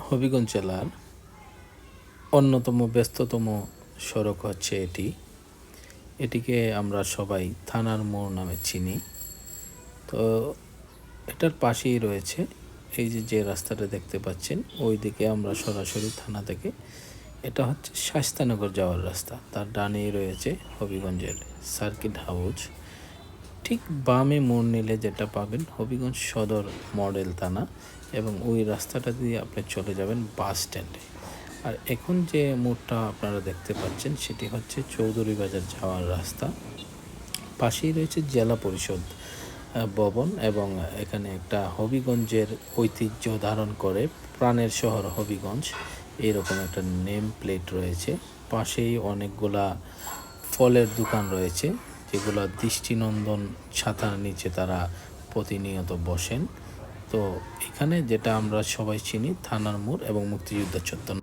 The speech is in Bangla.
হবিগঞ্জ জেলার অন্যতম ব্যস্ততম সড়ক হচ্ছে এটিকে আমরা সবাই থানার মোড় নামে চিনি। তো এটার পাশেই রয়েছে এই যে রাস্তাটা দেখতে পাচ্ছেন, ওই দিকে আমরা সরাসরি থানা থেকে, এটা হচ্ছে শায়েস্তানগর যাওয়ার রাস্তা, তার ডানেই রয়েছে হবিগঞ্জের সার্কিট হাউস। ঠিক বামে মোড় নিলে যেটা পাবেন হবিগঞ্জ সদর মডেল থানা, এবং ওই রাস্তাটা দিয়ে আপনি চলে যাবেন বাস স্ট্যান্ডে। আর এখন যে মোড়টা আপনারা দেখতে পাচ্ছেন সেটি হচ্ছে চৌধুরী বাজার যাওয়ার রাস্তা। পাশেই রয়েছে জেলা পরিষদ ভবন, এবং এখানে একটা হবিগঞ্জের ঐতিহ্য ধারণ করে প্রাণের শহর হবিগঞ্জ এইরকম একটা নেম প্লেট রয়েছে। পাশেই অনেকগুলা ফলের দোকান রয়েছে, যেগুলো দৃষ্টিনন্দন ছাতার নিচে তারা প্রতিনিয়ত বসেন। তো এখানে যেটা আমরা সবাই চিনি থানার মোড় এবং মুক্তিযোদ্ধা চত্বর।